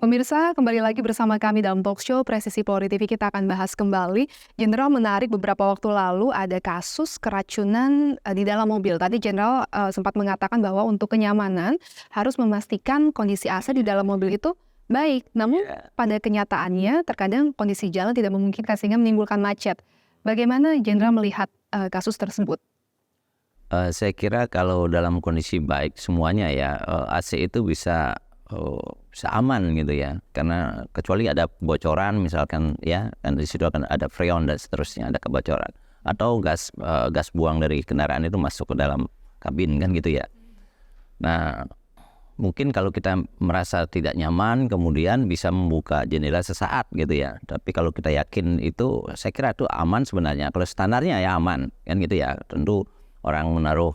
Pemirsa, kembali lagi bersama kami dalam talk show Presisi Polri TV. Kita akan bahas kembali. Jenderal menarik beberapa waktu lalu ada kasus keracunan di dalam mobil. Tadi Jenderal sempat mengatakan bahwa untuk kenyamanan harus memastikan kondisi AC di dalam mobil itu baik. Namun pada kenyataannya terkadang kondisi jalan tidak memungkinkan sehingga menimbulkan macet. Bagaimana Jenderal melihat kasus tersebut? Saya kira kalau dalam kondisi baik semuanya ya, AC itu bisa aman gitu ya, karena kecuali ada kebocoran misalkan ya, dan di situ akan ada freon dan seterusnya, ada kebocoran atau gas buang dari kendaraan itu masuk ke dalam kabin kan gitu ya. Nah mungkin kalau kita merasa tidak nyaman kemudian bisa membuka jendela sesaat gitu ya, tapi kalau kita yakin itu, saya kira itu aman sebenarnya. Kalau standarnya ya aman kan gitu ya. Tentu orang menaruh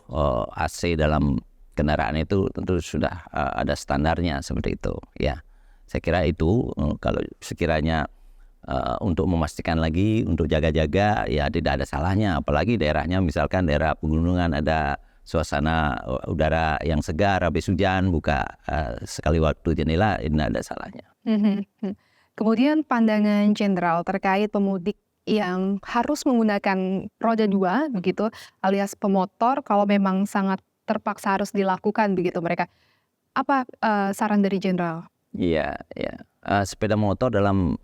AC dalam kendaraan itu tentu sudah ada standarnya seperti itu ya. Saya kira itu kalau sekiranya untuk memastikan lagi, untuk jaga-jaga ya tidak ada salahnya. Apalagi daerahnya misalkan daerah pegunungan, ada suasana udara yang segar habis hujan, buka sekali waktu jendela, ini ada salahnya. Kemudian pandangan Jenderal terkait pemudik yang harus menggunakan roda 2 begitu, alias pemotor, kalau memang sangat terpaksa harus dilakukan begitu mereka. Apa saran dari Jenderal? Iya, sepeda motor dalam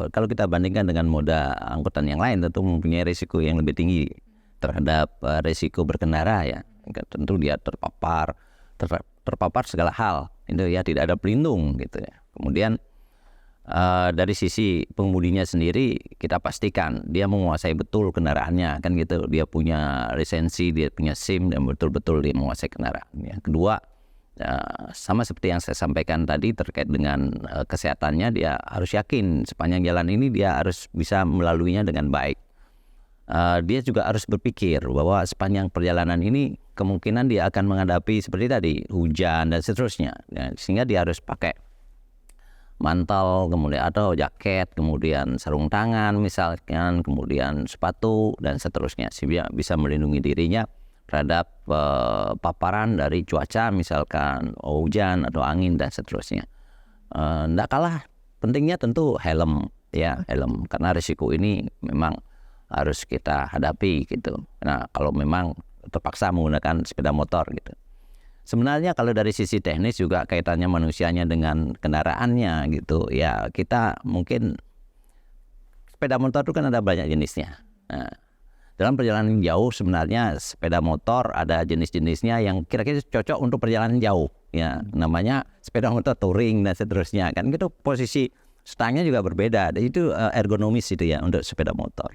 kalau kita bandingkan dengan moda angkutan yang lain tentu mempunyai risiko yang lebih tinggi terhadap risiko berkendara ya. Tentu dia terpapar segala hal itu ya, tidak ada pelindung gitu ya. Kemudian dari sisi pengemudinya sendiri kita pastikan dia menguasai betul kendaraannya kan gitu, dia punya lisensi, dia punya SIM dan betul-betul dia menguasai kendaraan. Yang kedua, sama seperti yang saya sampaikan tadi terkait dengan kesehatannya, dia harus yakin sepanjang jalan ini dia harus bisa melaluinya dengan baik. Dia juga harus berpikir bahwa sepanjang perjalanan ini kemungkinan dia akan menghadapi seperti tadi hujan dan seterusnya ya, sehingga dia harus pakai mantel, kemudian atau jaket, kemudian sarung tangan misalkan, kemudian sepatu dan seterusnya, sehingga bisa melindungi dirinya terhadap paparan dari cuaca misalkan hujan atau angin dan seterusnya. Tidak kalah pentingnya tentu helm ya, helm, karena risiko ini memang harus kita hadapi gitu. Nah kalau memang terpaksa menggunakan sepeda motor gitu. Sebenarnya kalau dari sisi teknis juga kaitannya manusianya dengan kendaraannya gitu ya, kita mungkin sepeda motor itu kan ada banyak jenisnya. Nah, dalam perjalanan jauh sebenarnya sepeda motor ada jenis-jenisnya yang kira-kira cocok untuk perjalanan jauh ya, namanya sepeda motor touring dan seterusnya kan gitu. Posisi stangnya juga berbeda, itu ergonomis itu ya untuk sepeda motor.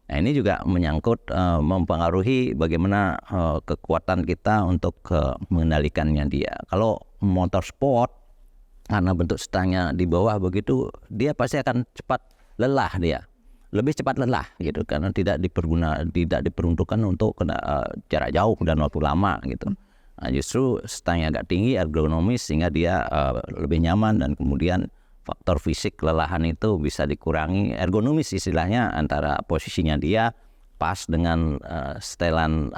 Nah ini juga menyangkut mempengaruhi bagaimana kekuatan kita untuk mengendalikannya dia. Kalau motor sport karena bentuk stangnya di bawah begitu, dia pasti akan cepat lelah, dia lebih cepat lelah gitu, karena tidak diperuntukkan untuk jarak jauh dan waktu lama gitu. Nah, justru stangnya agak tinggi, ergonomis, sehingga dia lebih nyaman dan kemudian faktor fisik kelelahan itu bisa dikurangi, ergonomis istilahnya, antara posisinya dia pas dengan setelan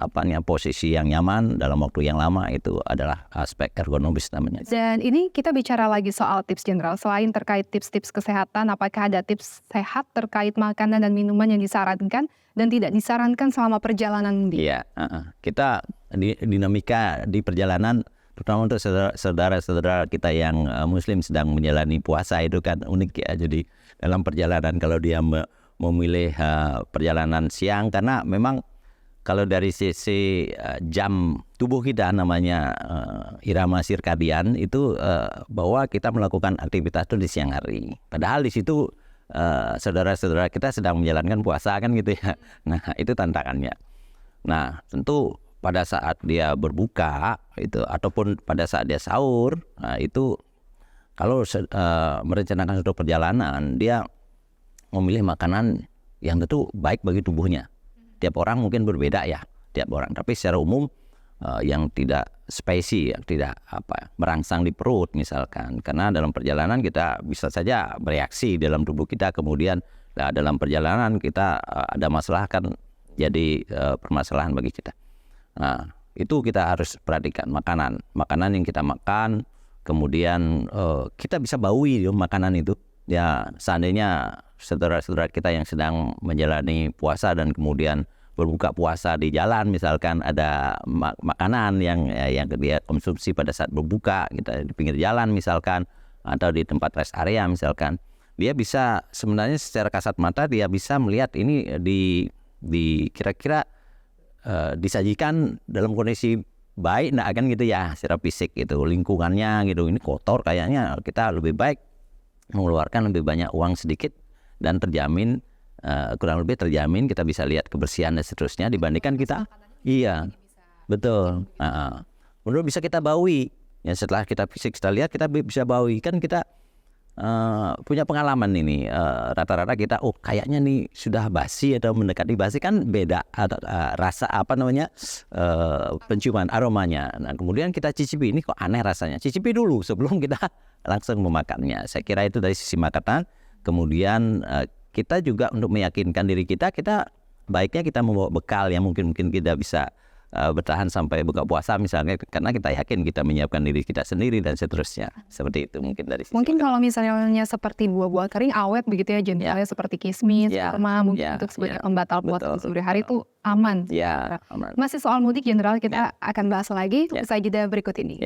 posisi yang nyaman dalam waktu yang lama, itu adalah aspek ergonomis namanya. Dan ini kita bicara lagi soal tips Jenderal, selain terkait tips-tips kesehatan, apakah ada tips sehat terkait makanan dan minuman yang disarankan dan tidak disarankan selama perjalanan? Iya, kita dinamika di perjalanan, terutama untuk saudara-saudara kita yang muslim sedang menjalani puasa itu kan unik ya. Jadi dalam perjalanan kalau dia memilih perjalanan siang, karena memang kalau dari sisi jam tubuh kita namanya irama sirkadian itu, bahwa kita melakukan aktivitas itu di siang hari. Padahal di situ saudara-saudara kita sedang menjalankan puasa kan gitu ya. Nah itu tantangannya. Nah tentu pada saat dia berbuka itu ataupun pada saat dia sahur, nah itu kalau merencanakan suatu perjalanan, dia memilih makanan yang tentu baik bagi tubuhnya. Tiap orang mungkin berbeda ya, tiap orang. Tapi secara umum yang tidak spicy, yang tidak merangsang di perut misalkan, karena dalam perjalanan kita bisa saja bereaksi dalam tubuh kita, kemudian dalam perjalanan kita ada masalah, kan jadi permasalahan bagi kita. Nah itu kita harus perhatikan makanan yang kita makan, Kemudian kita bisa baui makanan itu. Ya seandainya saudara-saudara kita yang sedang menjalani puasa dan kemudian berbuka puasa di jalan, misalkan ada makanan yang dia konsumsi pada saat berbuka, kita di pinggir jalan misalkan, atau di tempat rest area misalkan, dia bisa sebenarnya secara kasat mata dia bisa melihat ini di kira-kira disajikan dalam kondisi baik nggak kan gitu ya, secara fisik gitu, lingkungannya gitu, ini kotor kayaknya, kita lebih baik mengeluarkan lebih banyak uang sedikit dan terjamin kurang lebih terjamin kita bisa lihat kebersihan dan seterusnya dibandingkan kita betul menurut bisa kita bawi ya, setelah kita fisik kita lihat kita bisa bawi kan, kita punya pengalaman ini rata-rata kita kayaknya nih sudah basi atau mendekati basi kan beda atau rasa penciuman aromanya. Nah kemudian kita cicipi, ini kok aneh rasanya, cicipi dulu sebelum kita langsung memakannya. Saya kira itu dari sisi makanan. Kemudian kita juga untuk meyakinkan diri kita baiknya kita membawa bekal yang mungkin kita bisa bertahan sampai buka puasa misalnya, karena kita yakin kita menyiapkan diri kita sendiri dan seterusnya. Seperti itu mungkin dari sisi Mungkin kalau misalnya seperti buah-buah kering awet begitu ya, jendelanya seperti kismis, kurma, mungkin untuk sebagai pembatal puasa sore hari itu aman. Aman. Masih soal mudik Jenderal, kita akan bahas lagi usai jeda berikut ini.